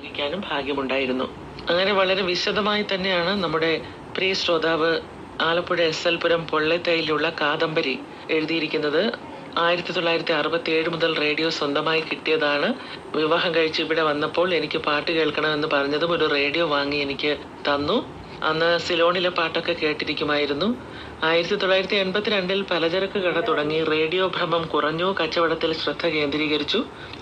വാങ്ങിക്കാനും ഭാഗ്യമുണ്ടായിരുന്നു. അങ്ങനെ വളരെ വിശദമായി തന്നെയാണ് നമ്മുടെ പ്രിയ ശ്രോതാവ് ആലപ്പുഴ SL പുരം പൊള്ളത്തൈയിലുള്ള കാദംബരി എഴുതിയിരിക്കുന്നത്. 1967 മുതൽ റേഡിയോ സ്വന്തമായി കിട്ടിയതാണ്. വിവാഹം കഴിച്ച് ഇവിടെ വന്നപ്പോൾ എനിക്ക് പാട്ട് കേൾക്കണമെന്ന് പറഞ്ഞതും ഒരു റേഡിയോ വാങ്ങി എനിക്ക് തന്നു. അന്ന് സിലോണിലെ പാട്ടൊക്കെ കേട്ടിരിക്കുമായിരുന്നു. 1982 പലചരക്ക് കട തുടങ്ങി. റേഡിയോ ഭ്രമം കുറഞ്ഞു, കച്ചവടത്തിൽ ശ്രദ്ധ കേന്ദ്രീകരിച്ചു.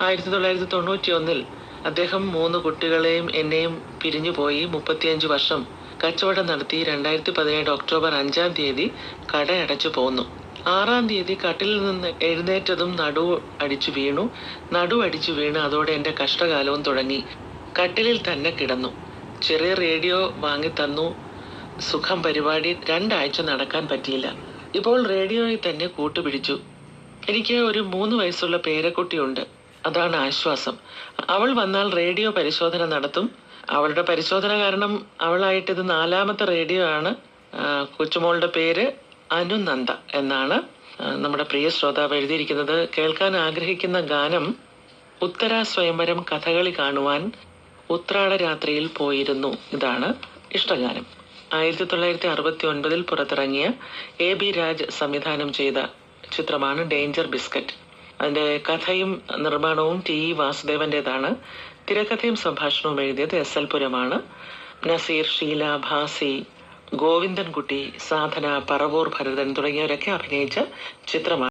1991 അദ്ദേഹം 3 കുട്ടികളെയും എന്നെയും പിരിഞ്ഞുപോയി. 35 വർഷം കച്ചവടം നടത്തി. 2017 ഒക്ടോബർ 5-ാം തീയതി കട അടച്ചു പോന്നു. 6-ാം തീയതി കട്ടിലിൽ നിന്ന് എഴുന്നേറ്റതും നടു അടിച്ചു വീണു. അതോടെ എന്റെ കഷ്ടകാലവും തുടങ്ങി. കട്ടിലിൽ തന്നെ കിടന്നു. ചെറിയ റേഡിയോ വാങ്ങി തന്നു. സുഖം പരിപാടി 2 ആഴ്ച നടക്കാൻ പറ്റിയില്ല. ഇപ്പോൾ റേഡിയോയിൽ തന്നെ കൂട്ടുപിടിച്ചു. എനിക്ക് ഒരു 3 വയസ്സുള്ള പേരക്കുട്ടിയുണ്ട്. അതാണ് ആശ്വാസം. അവൾ വന്നാൽ റേഡിയോ പരിശോധന നടത്തും. അവളുടെ പരിശോധന കാരണം അവളായിട്ട് ഇത് 4ാമത്തെ റേഡിയോ ആണ്. കൊച്ചുമോളുടെ പേര് അനുനന്ദ എന്നാണ്. നമ്മുടെ പ്രിയ ശ്രോതാവ് എഴുതിയിരിക്കുന്നത്. കേൾക്കാൻ ആഗ്രഹിക്കുന്ന ഗാനം ഉത്തര സ്വയംവരം കഥകളി കാണുവാൻ ഉത്രാട രാത്രിയിൽ പോയിരുന്നു. ഇതാണ് ഇഷ്ടഗാനം. 1969 പുറത്തിറങ്ങിയ AB രാജ് സംവിധാനം ചെയ്ത ചിത്രമാണ് ഡേഞ്ചർ ബിസ്ക്കറ്റ്. അതിന്റെ കഥയും നിർമ്മാണവും TE വാസുദേവന്റേതാണ്. തിരക്കഥയും സംഭാഷണവും എഴുതിയത് SL പുരമാണ്. നസീർ, ഷീല, ഭാസി, ഗോവിന്ദൻകുട്ടി, സാധന, പറവൂർ ഭരതൻ തുടങ്ങിയവരൊക്കെ അഭിനയിച്ച ചിത്രമാണ്.